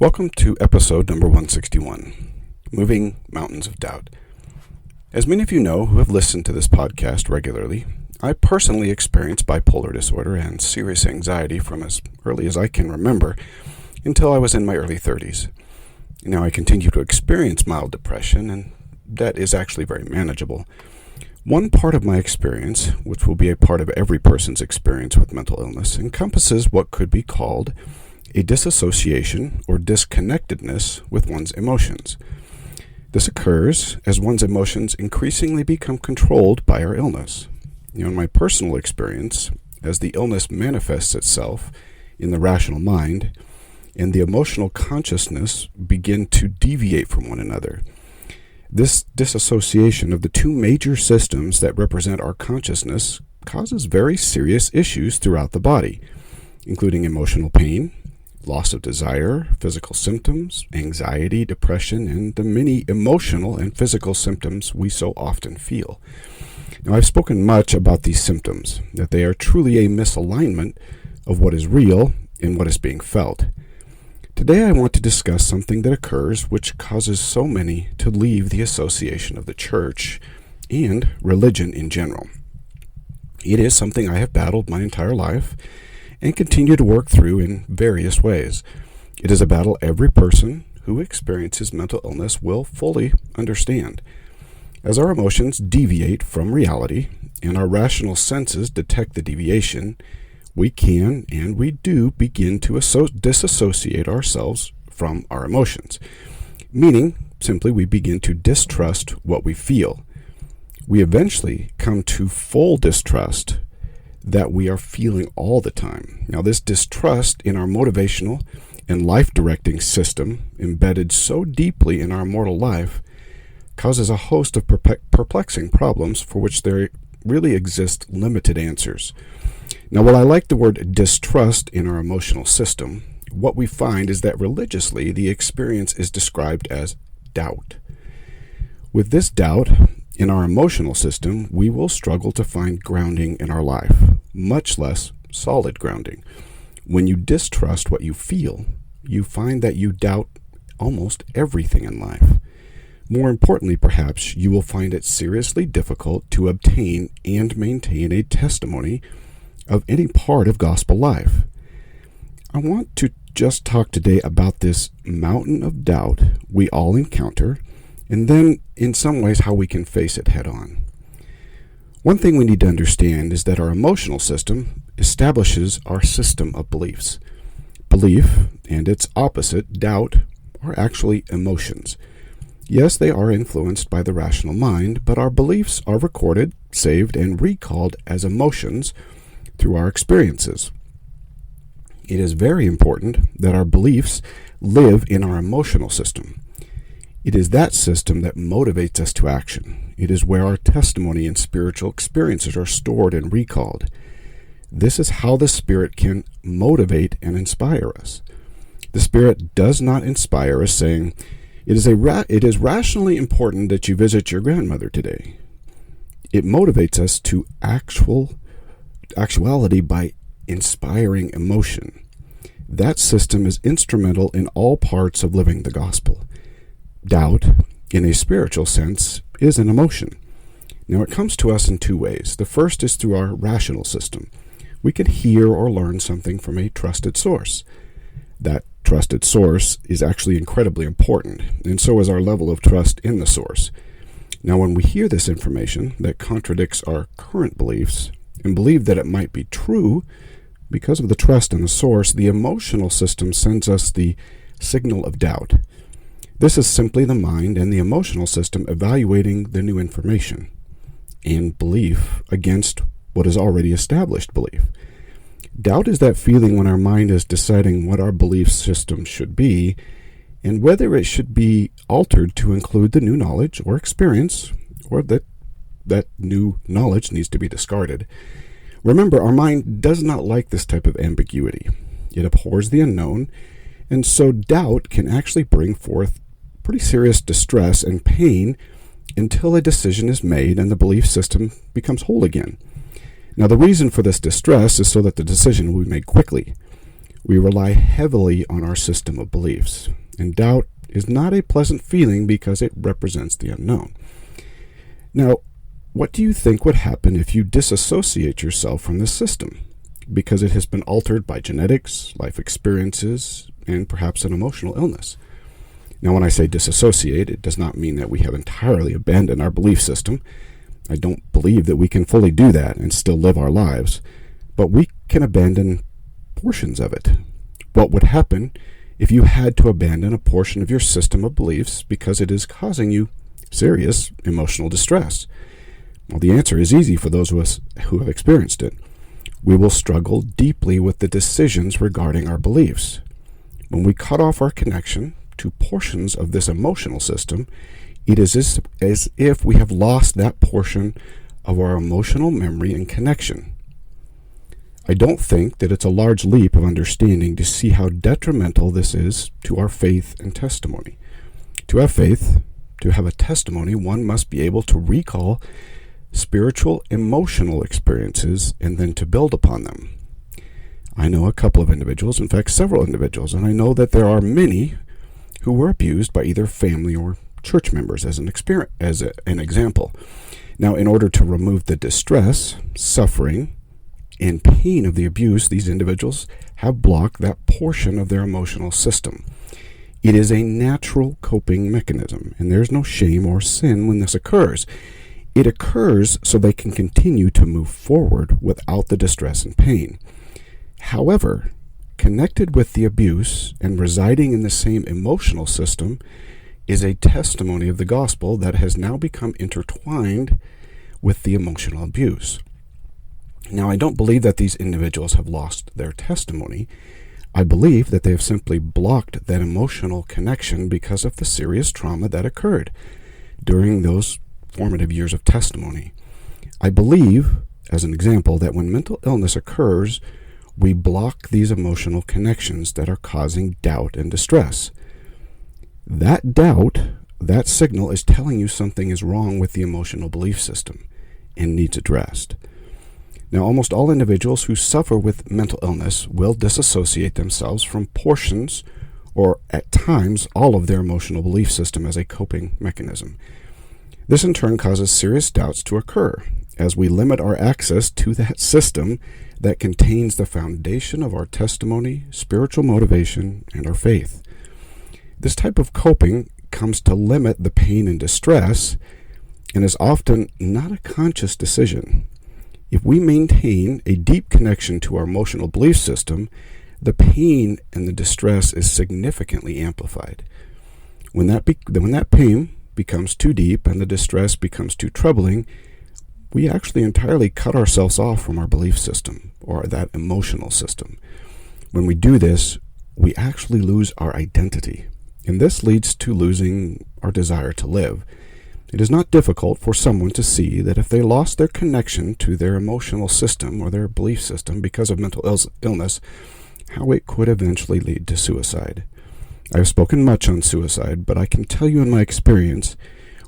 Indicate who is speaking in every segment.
Speaker 1: Welcome to episode number 161, Moving Mountains of Doubt. As many of you know who have listened to this podcast regularly, I personally experienced bipolar disorder and serious anxiety from as early as I can remember until I was in my early 30s. Now I continue to experience mild depression, and that is actually very manageable. One part of my experience, which will be a part of every person's experience with mental illness, encompasses what could be called a disassociation or disconnectedness with one's emotions. This occurs as one's emotions increasingly become controlled by our illness. In my personal experience, as the illness manifests itself in the rational mind and the emotional consciousness begin to deviate from one another, this disassociation of the two major systems that represent our consciousness causes very serious issues throughout the body, including emotional pain, loss of desire, physical symptoms, anxiety, depression, and the many emotional and physical symptoms we so often feel. Now, I've spoken much about these symptoms, that they are truly a misalignment of what is real and what is being felt. Today I want to discuss something that occurs which causes so many to leave the association of the church and religion in general. It is something I have battled my entire life and continue to work through in various ways. It is a battle every person who experiences mental illness will fully understand. As our emotions deviate from reality and our rational senses detect the deviation, we can and we do begin to disassociate ourselves from our emotions, meaning simply we begin to distrust what we feel. We eventually come to full distrust that we are feeling all the time. Now, this distrust in our motivational and life-directing system, embedded so deeply in our mortal life, causes a host of perplexing problems for which there really exist limited answers. Now, while I like the word distrust in our emotional system, what we find is that religiously the experience is described as doubt. With this doubt in our emotional system, we will struggle to find grounding in our life, much less solid grounding. When you distrust what you feel, you find that you doubt almost everything in life. More importantly, perhaps, you will find it seriously difficult to obtain and maintain a testimony of any part of gospel life. I want to just talk today about this mountain of doubt we all encounter, and then, in some ways, how we can face it head on. One thing we need to understand is that our emotional system establishes our system of beliefs. Belief and its opposite, doubt, are actually emotions. Yes, they are influenced by the rational mind, but our beliefs are recorded, saved, and recalled as emotions through our experiences. It is very important that our beliefs live in our emotional system. It is that system that motivates us to action. It is where our testimony and spiritual experiences are stored and recalled. This is how the Spirit can motivate and inspire us. The Spirit does not inspire us saying, it is rationally important that you visit your grandmother today. It motivates us to actuality by inspiring emotion. That system is instrumental in all parts of living the gospel. Doubt, in a spiritual sense, is an emotion. Now, it comes to us in two ways. The first is through our rational system. We can hear or learn something from a trusted source. That trusted source is actually incredibly important, and so is our level of trust in the source. Now, when we hear this information that contradicts our current beliefs and believe that it might be true, because of the trust in the source, the emotional system sends us the signal of doubt. This is simply the mind and the emotional system evaluating the new information and belief against what is already established belief. Doubt is that feeling when our mind is deciding what our belief system should be and whether it should be altered to include the new knowledge or experience, or that new knowledge needs to be discarded. Remember, our mind does not like this type of ambiguity. It abhors the unknown, and so doubt can actually bring forth pretty serious distress and pain until a decision is made and the belief system becomes whole again. Now, the reason for this distress is so that the decision will be made quickly. We rely heavily on our system of beliefs, and doubt is not a pleasant feeling because it represents the unknown. Now, what do you think would happen if you disassociate yourself from this system? Because it has been altered by genetics, life experiences, and perhaps an emotional illness. Now, when I say disassociate, it does not mean that we have entirely abandoned our belief system. I don't believe that we can fully do that and still live our lives, but we can abandon portions of it. What would happen if you had to abandon a portion of your system of beliefs because it is causing you serious emotional distress? Well, the answer is easy for those of us who have experienced it. We will struggle deeply with the decisions regarding our beliefs. When we cut off our connection to portions of this emotional system, it is as if we have lost that portion of our emotional memory and connection. I don't think that it's a large leap of understanding to see how detrimental this is to our faith and testimony. To have faith, to have a testimony, one must be able to recall spiritual, emotional experiences and then to build upon them. I know a couple of individuals, in fact several individuals, and I know that there are many who were abused by either family or church members as an example. Now, in order to remove the distress, suffering, and pain of the abuse, these individuals have blocked that portion of their emotional system. It is a natural coping mechanism, and there's no shame or sin when this occurs. It occurs so they can continue to move forward without the distress and pain. However, connected with the abuse and residing in the same emotional system is a testimony of the gospel that has now become intertwined with the emotional abuse. Now, I don't believe that these individuals have lost their testimony. I believe that they have simply blocked that emotional connection because of the serious trauma that occurred during those formative years of testimony. I believe, as an example, that when mental illness occurs, we block these emotional connections that are causing doubt and distress. That doubt, that signal is telling you something is wrong with the emotional belief system and needs addressed. Now, almost all individuals who suffer with mental illness will disassociate themselves from portions or, at times, all of their emotional belief system as a coping mechanism. This, in turn, causes serious doubts to occur as we limit our access to that system that contains the foundation of our testimony, spiritual motivation, and our faith. This type of coping comes to limit the pain and distress and is often not a conscious decision. If we maintain a deep connection to our emotional belief system, the pain and the distress is significantly amplified. When that pain becomes too deep and the distress becomes too troubling, we actually entirely cut ourselves off from our belief system or that emotional system. When we do this, we actually lose our identity, and this leads to losing our desire to live. It is not difficult for someone to see that if they lost their connection to their emotional system or their belief system because of mental illness, how it could eventually lead to suicide. I have spoken much on suicide, but I can tell you in my experience,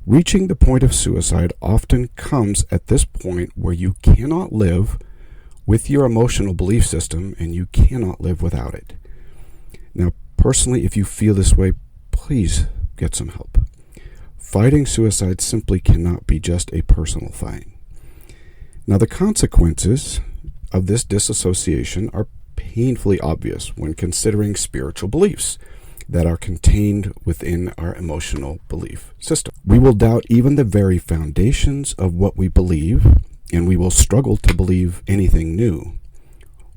Speaker 1: reaching the point of suicide often comes at this point where you cannot live with your emotional belief system and you cannot live without it. Now, personally, if you feel this way, please get some help. Fighting suicide simply cannot be just a personal fight. Now, the consequences of this disassociation are painfully obvious when considering spiritual beliefs that are contained within our emotional belief system. We will doubt even the very foundations of what we believe, and we will struggle to believe anything new.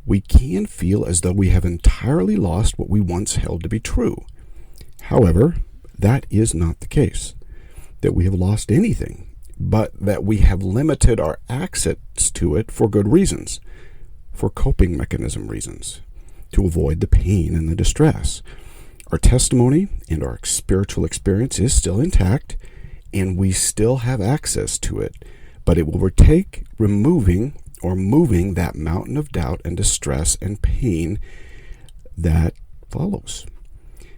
Speaker 1: We can feel as though we have entirely lost what we once held to be true. However, that is not the case, that we have lost anything, but that we have limited our access to it for good reasons, for coping mechanism reasons, to avoid the pain and the distress. Our testimony and our spiritual experience is still intact, and we still have access to it, but it will take removing or moving that mountain of doubt and distress and pain that follows.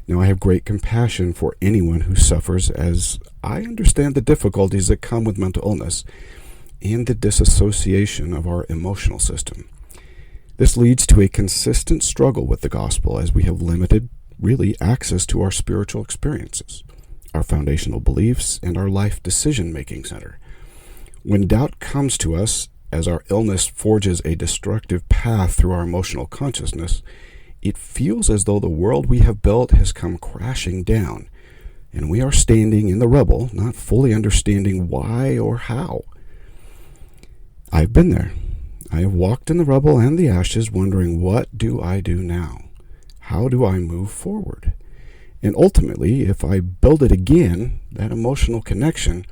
Speaker 1: Now, I have great compassion for anyone who suffers, as I understand the difficulties that come with mental illness and the disassociation of our emotional system. This leads to a consistent struggle with the gospel as we have limited, really, access to our spiritual experiences, our foundational beliefs, and our life decision-making center. When doubt comes to us as our illness forges a destructive path through our emotional consciousness, it feels as though the world we have built has come crashing down, and we are standing in the rubble, not fully understanding why or how. I've been there. I have walked in the rubble and the ashes, wondering, what do I do now? How do I move forward? And ultimately, if I build it again, that emotional connection,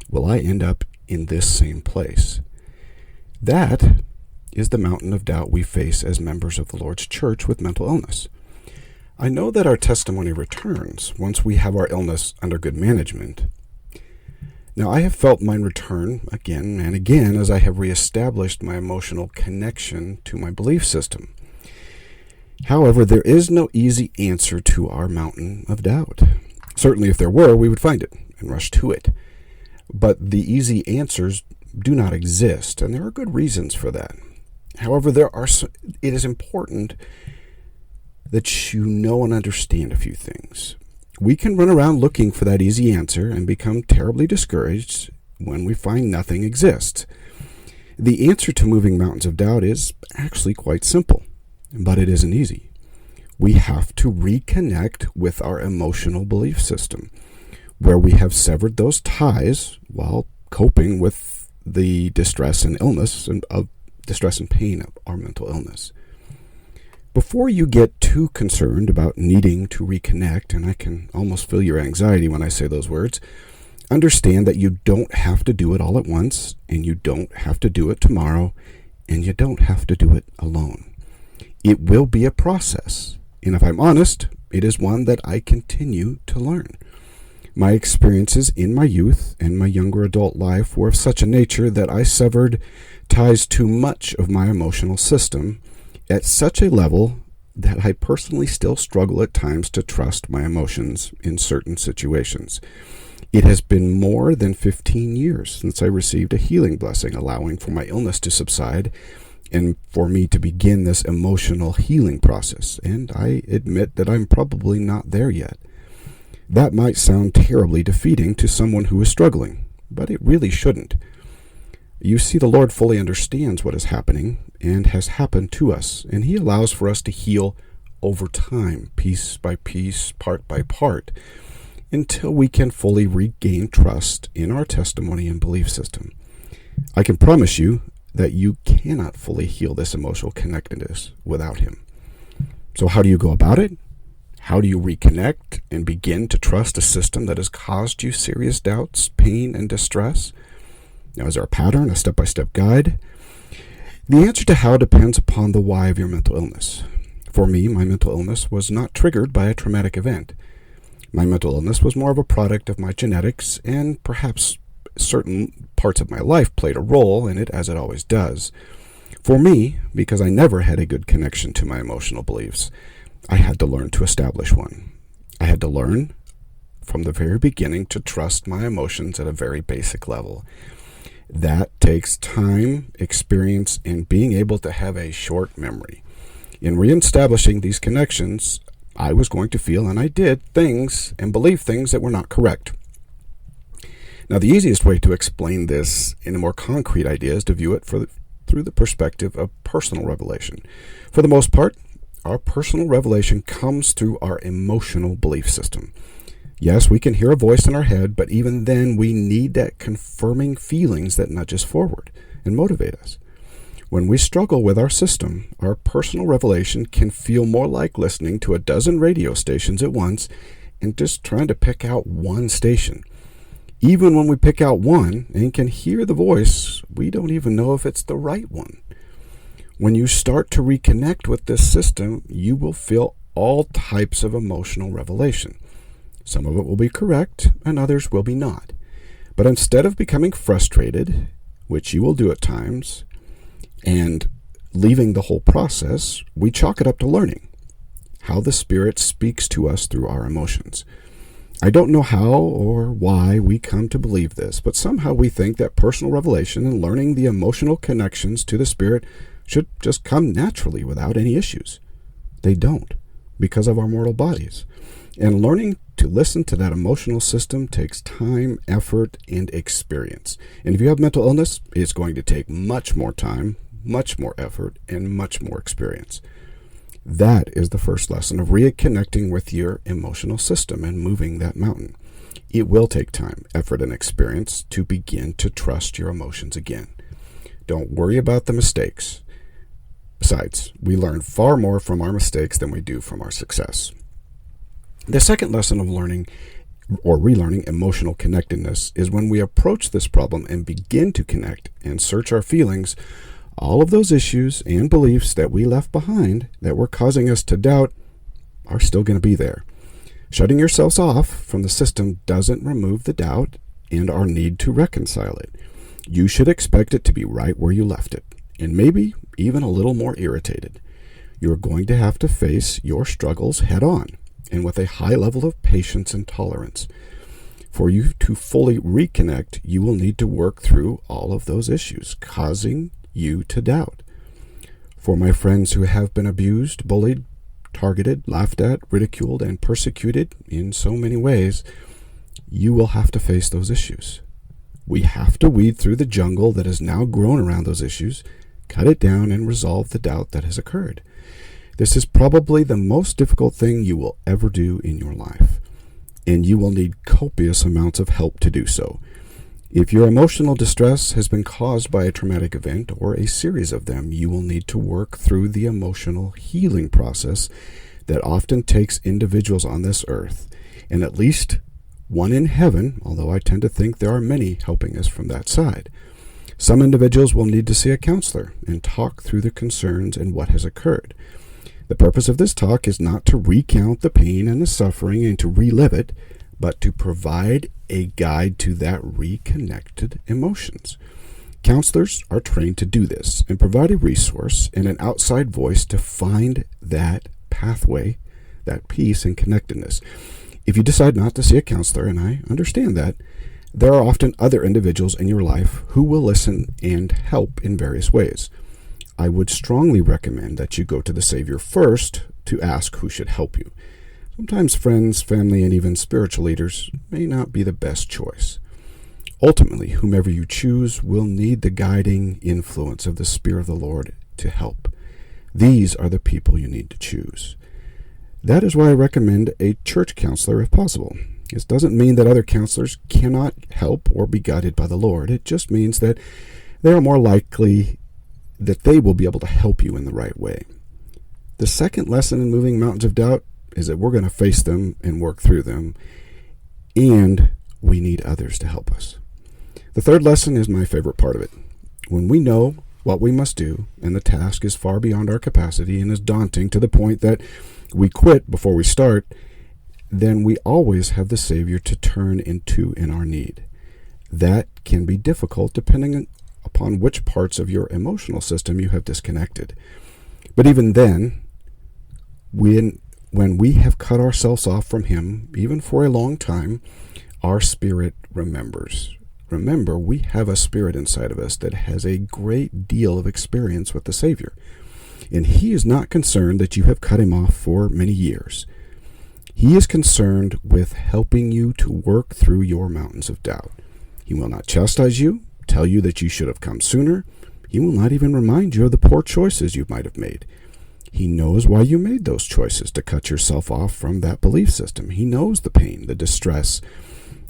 Speaker 1: will I end up in this same place? That is the mountain of doubt we face as members of the Lord's Church with mental illness. I know that our testimony returns once we have our illness under good management. Now, I have felt mine return again and again as I have reestablished my emotional connection to my belief system. However, there is no easy answer to our mountain of doubt. Certainly, if there were, we would find it and rush to it. But the easy answers do not exist, and there are good reasons for that. However, it is important that you know and understand a few things. We can run around looking for that easy answer and become terribly discouraged when we find nothing exists. The answer to moving mountains of doubt is actually quite simple, but it isn't easy. We have to reconnect with our emotional belief system, where we have severed those ties while coping with the distress and pain of our mental illness. Before you get too concerned about needing to reconnect, and I can almost feel your anxiety when I say those words, understand that you don't have to do it all at once, and you don't have to do it tomorrow, and you don't have to do it alone. It will be a process, and if I'm honest, it is one that I continue to learn. My experiences in my youth and my younger adult life were of such a nature that I severed ties to much of my emotional system at such a level that I personally still struggle at times to trust my emotions in certain situations. It has been more than 15 years since I received a healing blessing, allowing for my illness to subside and for me to begin this emotional healing process. And I admit that I'm probably not there yet. That might sound terribly defeating to someone who is struggling, but it really shouldn't. You see, the Lord fully understands what is happening and has happened to us, and He allows for us to heal over time, piece by piece, part by part, until we can fully regain trust in our testimony and belief system. I can promise you that you cannot fully heal this emotional connectedness without Him. So how do you go about it? How do you reconnect and begin to trust a system that has caused you serious doubts, pain, and distress? Now, is there a pattern, a step-by-step guide? The answer to how depends upon the why of your mental illness. For me, my mental illness was not triggered by a traumatic event. My mental illness was more of a product of my genetics, and perhaps certain parts of my life played a role in it, as it always does. For me, because I never had a good connection to my emotional beliefs, I had to learn to establish one. I had to learn from the very beginning to trust my emotions at a very basic level. That takes time, experience, and being able to have a short memory. In reestablishing these connections, I was going to feel, and I did, things and believe things that were not correct. Now, the easiest way to explain this in a more concrete idea is to view it through the perspective of personal revelation. For the most part, our personal revelation comes through our emotional belief system. Yes, we can hear a voice in our head, but even then we need that confirming feelings that nudge us forward and motivate us. When we struggle with our system, our personal revelation can feel more like listening to a dozen radio stations at once and just trying to pick out one station. Even when we pick out one and can hear the voice, we don't even know if it's the right one. When you start to reconnect with this system, you will feel all types of emotional revelation. Some of it will be correct, and others will be not. But instead of becoming frustrated, which you will do at times, and leaving the whole process, we chalk it up to learning how the Spirit speaks to us through our emotions. I don't know how or why we come to believe this, but somehow we think that personal revelation and learning the emotional connections to the Spirit should just come naturally without any issues. They don't, because of our mortal bodies. And learning to listen to that emotional system takes time, effort, and experience. And if you have mental illness, it's going to take much more time, much more effort, and much more experience. That is the first lesson of reconnecting with your emotional system and moving that mountain. It will take time, effort, and experience to begin to trust your emotions again. Don't worry about the mistakes. Besides, we learn far more from our mistakes than we do from our success. The second lesson of learning or relearning emotional connectedness is when we approach this problem and begin to connect and search our feelings, all of those issues and beliefs that we left behind that were causing us to doubt are still going to be there. Shutting yourselves off from the system doesn't remove the doubt and our need to reconcile it. You should expect it to be right where you left it, and maybe even a little more irritated. You're going to have to face your struggles head on and with a high level of patience and tolerance. For you to fully reconnect, you will need to work through all of those issues causing you to doubt. For my friends who have been abused, bullied, targeted, laughed at, ridiculed, and persecuted in so many ways, you will have to face those issues. We have to weed through the jungle that has now grown around those issues, cut it down, and resolve the doubt that has occurred. This is probably the most difficult thing you will ever do in your life, and you will need copious amounts of help to do so. If your emotional distress has been caused by a traumatic event or a series of them, you will need to work through the emotional healing process that often takes individuals on this earth, and at least one in heaven, although I tend to think there are many helping us from that side. Some individuals will need to see a counselor and talk through the concerns and what has occurred. The purpose of this talk is not to recount the pain and the suffering and to relive it, but to provide a guide to that reconnected emotions. Counselors are trained to do this and provide a resource and an outside voice to find that pathway, that peace and connectedness. If you decide not to see a counselor, and I understand that, there are often other individuals in your life who will listen and help in various ways. I would strongly recommend that you go to the Savior first to ask who should help you. Sometimes friends, family, and even spiritual leaders may not be the best choice. Ultimately, whomever you choose will need the guiding influence of the Spirit of the Lord to help. These are the people you need to choose. That is why I recommend a church counselor if possible. This doesn't mean that other counselors cannot help or be guided by the Lord. It just means that they are more likely that they will be able to help you in the right way. The second lesson in moving mountains of doubt is that we're going to face them and work through them, and we need others to help us. The third lesson is my favorite part of it. When we know what we must do, and the task is far beyond our capacity and is daunting to the point that we quit before we start, then we always have the Savior to turn into in our need. That can be difficult depending upon which parts of your emotional system you have disconnected. But even then, when we have cut ourselves off from Him, even for a long time, our spirit remembers. Remember, we have a spirit inside of us that has a great deal of experience with the Savior. And He is not concerned that you have cut Him off for many years. He is concerned with helping you to work through your mountains of doubt. He will not chastise you, tell you that you should have come sooner. He will not even remind you of the poor choices you might have made. He knows why you made those choices to cut yourself off from that belief system. He knows the pain, the distress,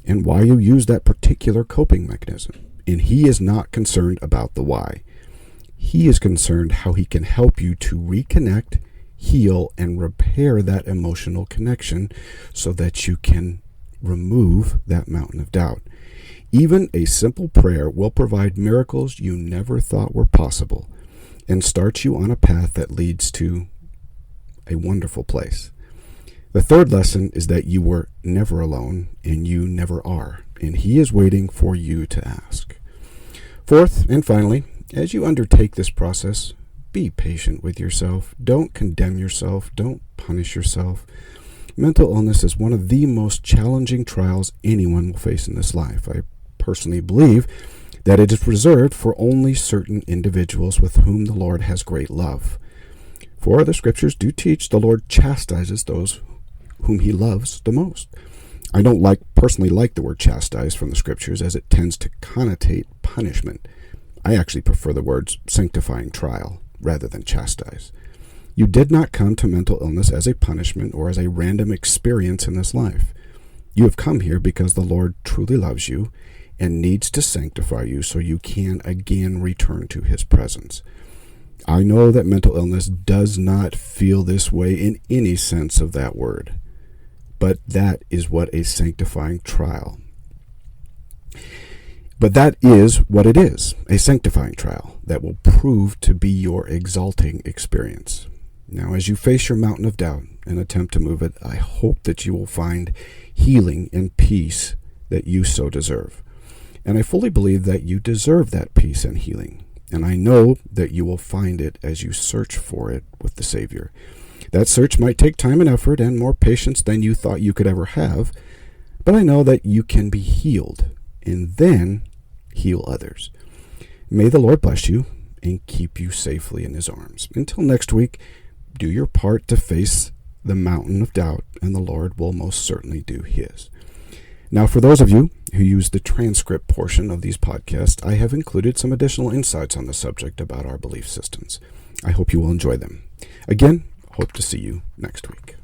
Speaker 1: and why you use that particular coping mechanism. And He is not concerned about the why. He is concerned how He can help you to reconnect, heal, and repair that emotional connection so that you can remove that mountain of doubt. Even a simple prayer will provide miracles you never thought were possible and start you on a path that leads to a wonderful place. The third lesson is that you were never alone, and you never are, and He is waiting for you to ask. Fourth, and finally, as you undertake this process, be patient with yourself. Don't condemn yourself. Don't punish yourself. Mental illness is one of the most challenging trials anyone will face in this life. I personally believe that it is reserved for only certain individuals with whom the Lord has great love. For the Scriptures do teach the Lord chastises those whom he loves the most. I don't personally like the word chastise from the Scriptures, as it tends to connotate punishment. I actually prefer the words sanctifying trial rather than chastise. You did not come to mental illness as a punishment or as a random experience in this life. You have come here because the Lord truly loves you and needs to sanctify you so you can again return to his presence. I know that mental illness does not feel this way in any sense of that word, but that is what a sanctifying trial. But that is what it is, a sanctifying trial that will prove to be your exalting experience. Now, as you face your mountain of doubt and attempt to move it, I hope that you will find healing and peace that you so deserve. And I fully believe that you deserve that peace and healing. And I know that you will find it as you search for it with the Savior. That search might take time and effort and more patience than you thought you could ever have, but I know that you can be healed and then heal others. May the Lord bless you and keep you safely in his arms. Until next week, do your part to face the mountain of doubt, and the Lord will most certainly do his. Now, for those of you who use the transcript portion of these podcasts, I have included some additional insights on the subject about our belief systems. I hope you will enjoy them. Again, hope to see you next week.